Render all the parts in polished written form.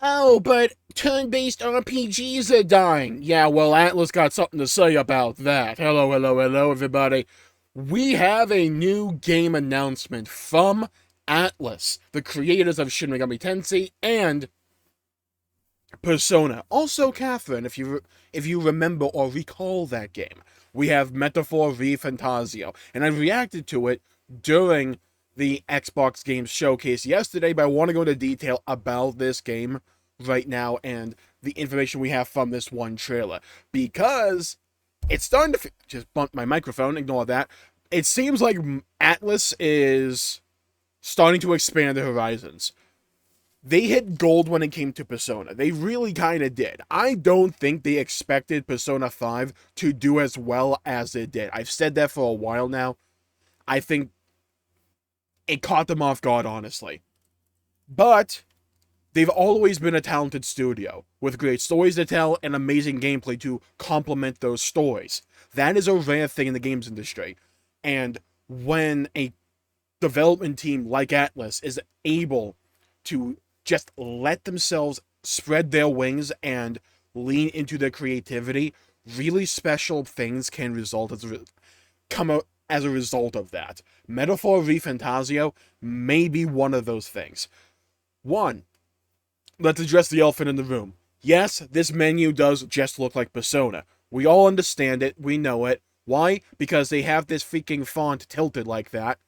Oh, but turn-based RPGs are dying. Yeah, well, Atlus got something to say about that. Hello, hello, hello, everybody. We have a new game announcement from Atlus, the creators of Shin Megami Tensei and Persona. Also, Catherine, if you remember or recall that game, we have Metaphor ReFantazio, and I reacted to it during the Xbox Games Showcase yesterday, but I want to go into detail about this game right now and the information we have from this one trailer, because it's starting to just bump my microphone, ignore that. It seems like Atlus is starting to expand their horizons. They hit gold when it came to Persona. They really kind of did. I don't think they expected Persona 5 to do as well as it did. I've said that for a while now. I think it caught them off guard, honestly. But they've always been a talented studio with great stories to tell and amazing gameplay to complement those stories. That is a rare thing in the games industry. And when a development team like Atlus is able to just let themselves spread their wings and lean into their creativity, really special things can come out as a result of that. Metaphor ReFantazio may be one of those things. One, let's address the elephant in the room. Yes, this menu does just look like Persona. We all understand it, we know it. Why? Because they have this freaking font tilted like that.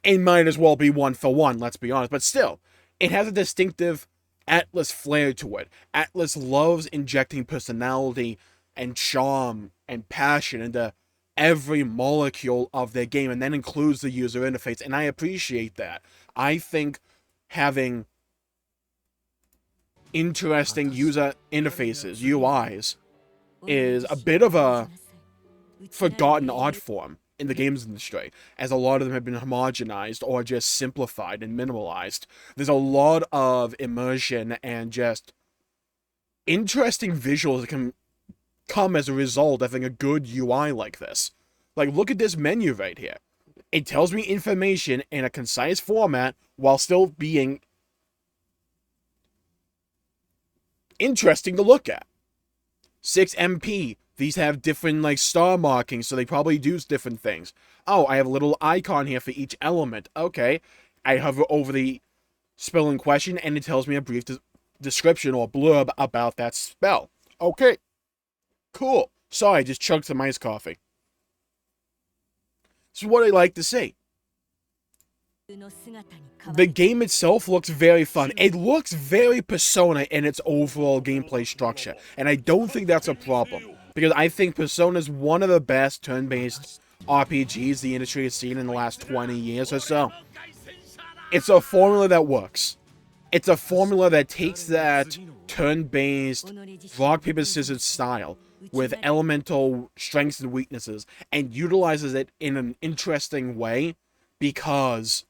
It might as well be one for one, let's be honest. But still, it has a distinctive Atlus flair to it. Atlus loves injecting personality and charm and passion into every molecule of their game, and that includes the user interface, and I appreciate that. I think having interesting user interfaces, UIs, is a bit of a forgotten art form in the games industry, as a lot of them have been homogenized or just simplified and minimalized. There's a lot of immersion and just interesting visuals that can come as a result of having a good UI like this. Like, look at this menu right here. It tells me information in a concise format while still being interesting to look at. 6MP. These have different, like, star markings, so they probably do different things. Oh, I have a little icon here for each element. Okay. I hover over the spell in question, and it tells me a brief description or blurb about that spell. Okay. Cool. Sorry, I just chugged some iced coffee. This is what I like to see. The game itself looks very fun. It looks very Persona in its overall gameplay structure, and I don't think that's a problem, because I think Persona is one of the best turn-based RPGs the industry has seen in the last 20 years or so. It's a formula that works. It's a formula that takes that turn-based rock, paper, scissors style with elemental strengths and weaknesses and utilizes it in an interesting way, because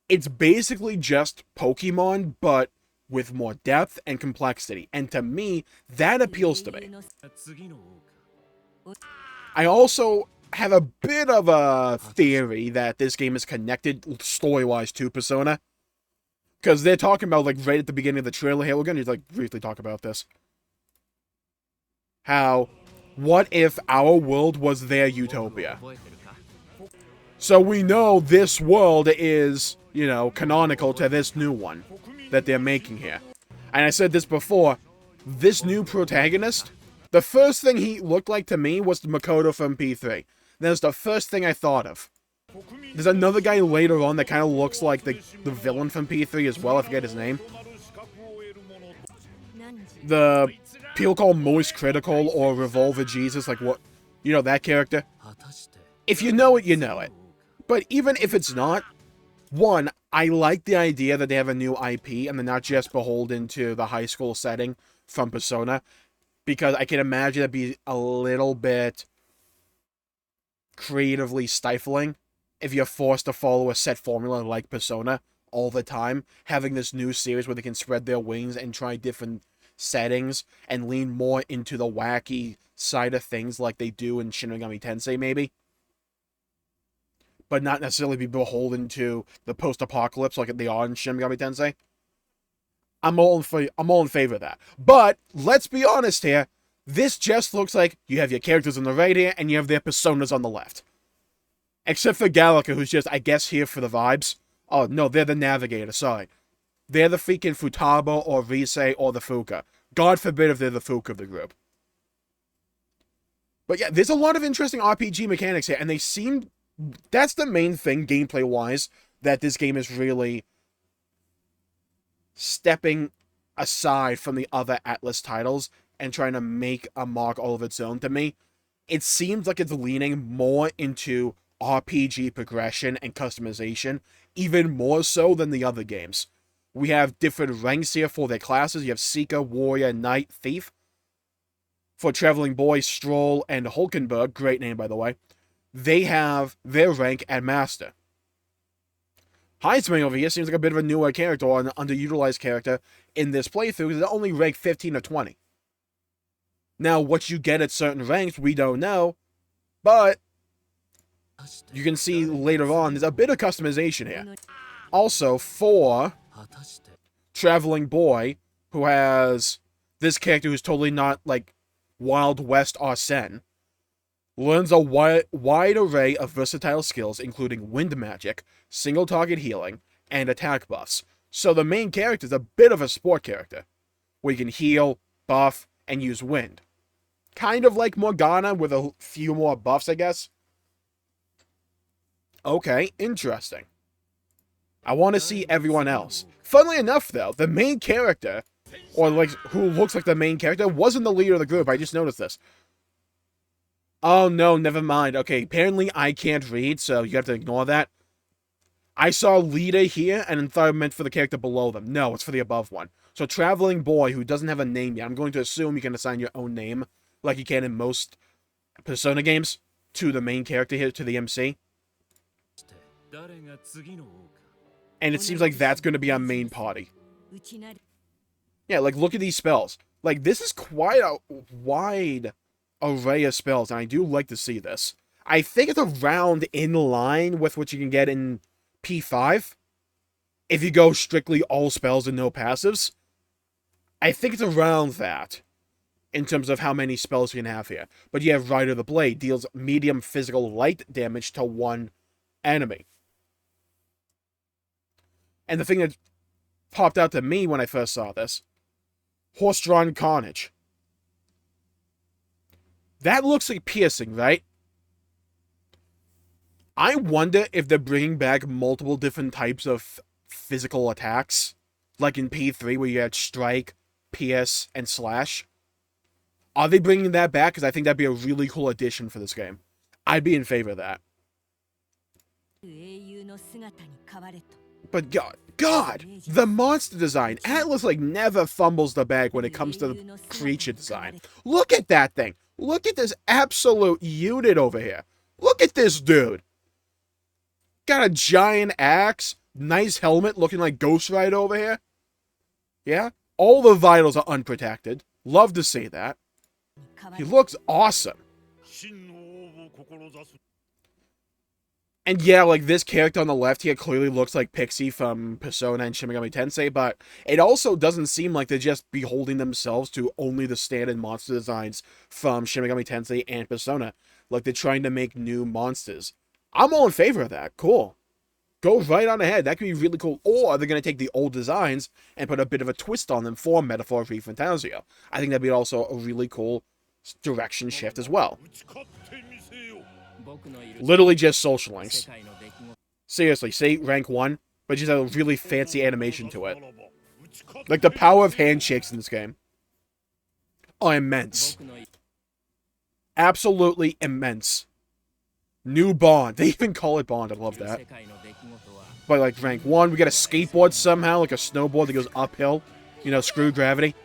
it's basically just Pokemon, but with more depth and complexity. And to me, that appeals to me. I also have a bit of a theory that this game is connected story-wise to Persona, because they're talking about, like, right at the beginning of the trailer here, we're going to, like, briefly talk about this. How, what if our world was their utopia? So we know this world is, you know, canonical to this new one that they're making here. And I said this before, this new protagonist, the first thing he looked like to me was the Makoto from P3. That's the first thing I thought of. There's another guy later on that kind of looks like the villain from P3 as well, I forget his name. The people call Moist Critical or Revolver Jesus, like what, you know, that character? If you know it, you know it. But even if it's not, one, I like the idea that they have a new IP and they're not just beholden to the high school setting from Persona, because I can imagine it'd be a little bit creatively stifling if you're forced to follow a set formula like Persona all the time. Having this new series where they can spread their wings and try different settings and lean more into the wacky side of things like they do in Shin Megami Tensei, maybe, but not necessarily be beholden to the post-apocalypse like they are in Shin Megami Tensei. I'm all in favor of that. But let's be honest here. This just looks like you have your characters on the right here, and you have their personas on the left. Except for Gallica, who's just, I guess, here for the vibes. Oh, no, they're the Navigator, sorry. They're the freaking Futaba, or Rise, or the Fuka. God forbid if they're the Fuka of the group. But yeah, there's a lot of interesting RPG mechanics here, and they seem... That's the main thing, gameplay-wise, that this game is really stepping aside from the other Atlus titles and trying to make a mark all of its own to me. It seems like it's leaning more into RPG progression and customization, even more so than the other games. We have different ranks here for their classes. You have Seeker, Warrior, Knight, Thief. For Traveling Boy, Stroll, and Hulkenberg, great name by the way, they have their rank at Master. Heisman over here seems like a bit of a newer character, or an underutilized character in this playthrough, because it's only rank 15 or 20. Now, what you get at certain ranks, we don't know, but you can see later on, there's a bit of customization here. Also, for Traveling Boy, who has this character who's totally not, like, Wild West Arsene, learns a wide array of versatile skills, including wind magic, single target healing, and attack buffs. So the main character is a bit of a sport character, where you can heal, buff, and use wind. Kind of like Morgana, with a few more buffs, I guess. Okay, interesting. I want to see everyone else. Funnily enough, though, the main character, or like who looks like the main character, wasn't the leader of the group. I just noticed this. Oh no, never mind. Okay, apparently I can't read, so you have to ignore that. I saw leader here, and thought it meant for the character below them. No, it's for the above one. So Traveling Boy, who doesn't have a name yet, I'm going to assume you can assign your own name, like you can in most Persona games, to the main character here, to the MC. And it seems like that's going to be our main party. Yeah, like, look at these spells. Like, this is quite a wide array of spells, and I do like to see this. I think it's around in line with what you can get in P5. If you go strictly all spells and no passives. I think it's around that, in terms of how many spells you can have here. But you have Rider the Blade, deals medium physical light damage to one enemy. And the thing that popped out to me when I first saw this, Horse-Drawn Carnage. That looks like piercing, right? I wonder if they're bringing back multiple different types of physical attacks. Like in P3, where you had Strike, Pierce, and Slash. Are they bringing that back? Because I think that'd be a really cool addition for this game. I'd be in favor of that. But God, the monster design. Atlus, like, never fumbles the bag when it comes to the creature design. Look at that thing. Look at this absolute unit over here. Look at this dude. Got a giant axe. Nice helmet looking like Ghost Rider over here. Yeah? All the vitals are unprotected. Love to see that. He looks awesome. And yeah, like, this character on the left here clearly looks like Pixie from Persona and Shin Megami Tensei, but it also doesn't seem like they're just beholding themselves to only the standard monster designs from Shin Megami Tensei and Persona. Like, they're trying to make new monsters. I'm all in favor of that. Cool. Go right on ahead. That could be really cool. Or they're going to take the old designs and put a bit of a twist on them for Metaphor ReFantazio. I think that'd be also a really cool direction shift as well. Literally just social links. Seriously, say rank 1, but just have a really fancy animation to it. Like the power of handshakes in this game. Oh, immense. Absolutely immense. New Bond. They even call it Bond. I love that. But like rank 1, we got a skateboard somehow, like a snowboard that goes uphill. You know, screw gravity.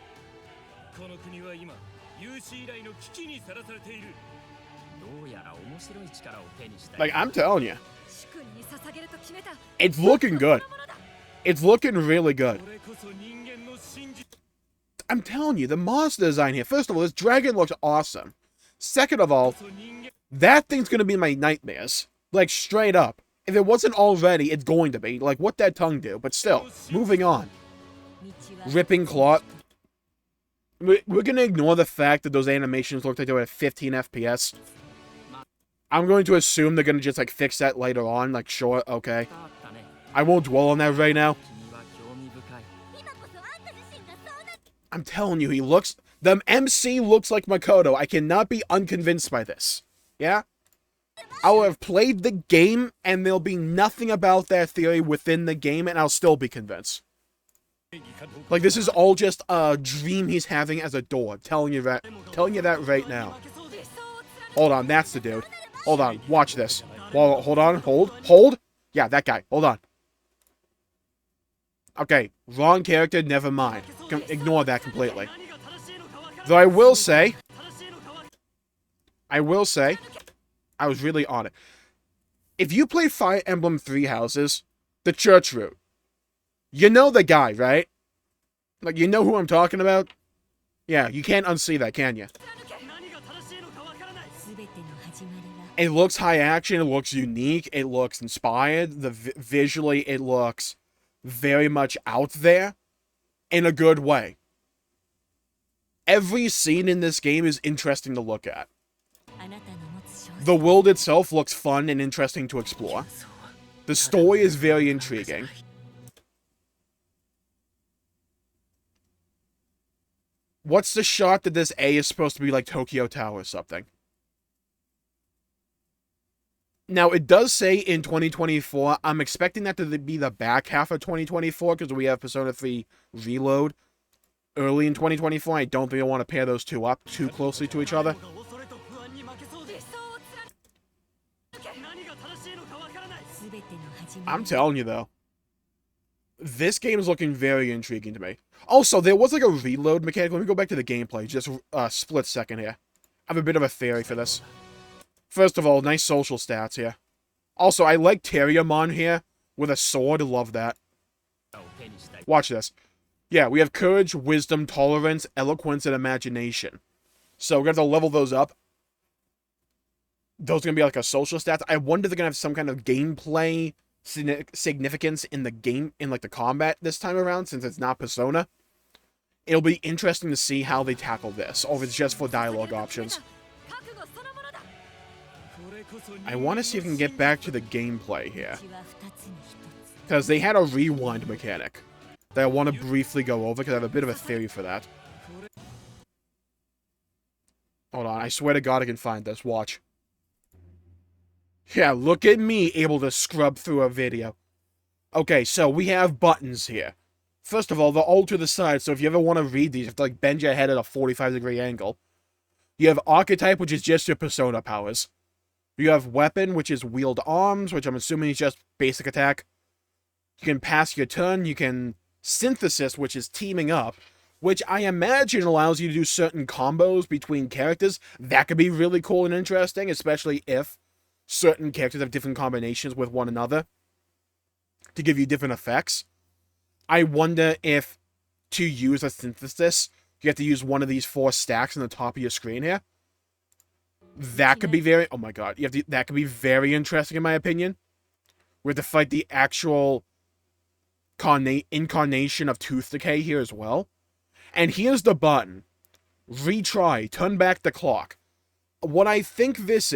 Like, I'm telling you. It's looking good. It's looking really good. I'm telling you, the monster design here. First of all, this dragon looks awesome. Second of all, that thing's going to be in my nightmares. Like, straight up. If it wasn't already, it's going to be. Like, what that tongue do? But still, moving on. ripping cloth. We're gonna ignore the fact that those animations look like they were at 15 FPS. I'm going to assume they're gonna just, like, fix that later on. Like, sure, okay. I won't dwell on that right now. I'm telling you, the MC looks like Makoto. I cannot be unconvinced by this. Yeah? I will have played the game, and there'll be nothing about that theory within the game, and I'll still be convinced. Like, this is all just a dream he's having as a door. Telling you that right now. Hold on, that's the dude. Hold on, watch this. Well, hold on, hold. Yeah, that guy. Hold on. Okay, wrong character, never mind. Ignore that completely. Though I will say, I was really on it. If you play Fire Emblem Three Houses, the church route, you know the guy, right? Like, you know who I'm talking about? Yeah, you can't unsee that, can you? It looks high action, it looks unique, it looks inspired, visually it looks very much out there, in a good way. Every scene in this game is interesting to look at. The world itself looks fun and interesting to explore. The story is very intriguing. What's the shot that this A is supposed to be like Tokyo Tower or something? Now, it does say in 2024. I'm expecting that to be the back half of 2024 because we have Persona 3 Reload early in 2024. I don't think I want to pair those two up too closely to each other. I'm telling you, though. This game is looking very intriguing to me. Also, there was like a reload mechanic. Let me go back to the gameplay. Just a split second here. I have a bit of a theory for this. First of all, nice social stats here. Also, I like Terriermon here with a sword. Love that. Watch this. Yeah, we have courage, wisdom, tolerance, eloquence, and imagination. So we're going to have to level those up. Those are going to be like a social stats. I wonder if they're going to have some kind of gameplay significance in the game, in like the combat this time around, since it's not Persona. It'll be interesting to see how they tackle this, or if it's just for dialogue options. I want to see if we can get back to the gameplay here, because they had a rewind mechanic that I want to briefly go over, because I have a bit of a theory for that. Hold on, I swear to God I can find this. Watch. Yeah, look at me able to scrub through a video. Okay, so we have buttons here. First of all, they're all to the side, so if you ever want to read these, you have to like bend your head at a 45-degree angle. You have Archetype, which is just your Persona powers. You have Weapon, which is wield arms, which I'm assuming is just basic attack. You can pass your turn. You can Synthesis, which is teaming up, which I imagine allows you to do certain combos between characters. That could be really cool and interesting, especially if certain characters have different combinations with one another to give you different effects. I wonder if to use a Synthesis, you have to use one of these 4 stacks on the top of your screen here. That could be very... Oh my god. That could be very interesting in my opinion. We have to fight the actual incarnation of Tooth Decay here as well. And here's the button. Retry. Turn back the clock. What I think this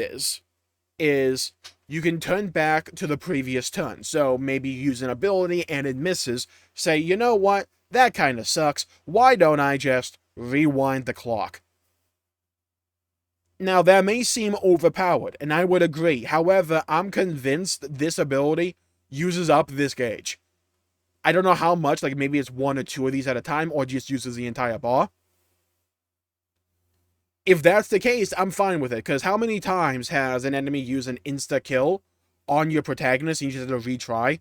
is you can turn back to the previous turn. So maybe you use an ability and it misses. Say, you know what? That kind of sucks. Why don't I just rewind the clock? Now, that may seem overpowered, and I would agree. However, I'm convinced that this ability uses up this gauge. I don't know how much, like maybe it's 1 or 2 of these at a time, or just uses the entire bar. If that's the case, I'm fine with it, because how many times has an enemy used an insta-kill on your protagonist and you just have to retry?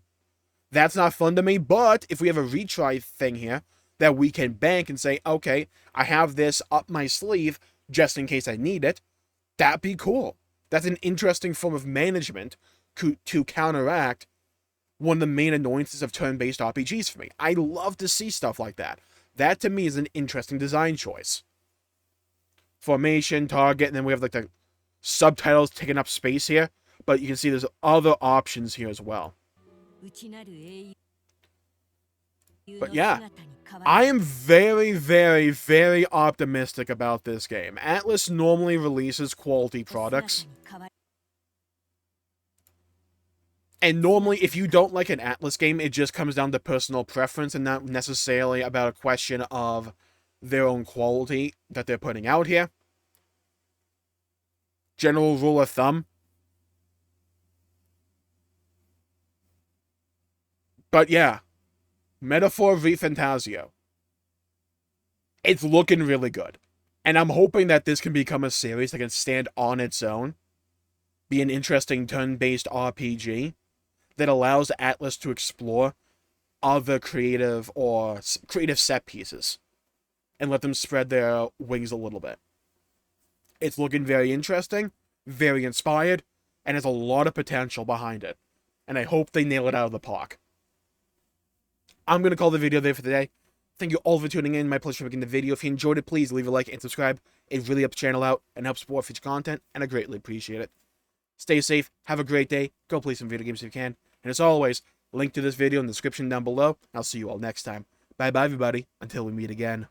That's not fun to me, but if we have a retry thing here that we can bank and say, okay, I have this up my sleeve just in case I need it, that'd be cool. That's an interesting form of management to counteract one of the main annoyances of turn-based RPGs for me. I love to see stuff like that. That, to me, is an interesting design choice. Formation, target, and then we have like the subtitles taking up space here. But you can see there's other options here as well. But yeah, I am very, very, very optimistic about this game. Atlus normally releases quality products. And normally, if you don't like an Atlus game, it just comes down to personal preference and not necessarily about a question of their own quality that they're putting out here. General rule of thumb. But yeah, Metaphor ReFantazio. It's looking really good. And I'm hoping that this can become a series that can stand on its own, be an interesting turn-based RPG that allows Atlus to explore other creative set pieces and let them spread their wings a little bit. It's looking very interesting, very inspired, and has a lot of potential behind it. And I hope they nail it out of the park. I'm going to call the video there for today. Thank you all for tuning in. My pleasure for making the video. If you enjoyed it, please leave a like and subscribe. It really helps the channel out and helps support future content, and I greatly appreciate it. Stay safe, have a great day, go play some video games if you can, and as always, link to this video in the description down below. I'll see you all next time. Bye-bye, everybody, until we meet again.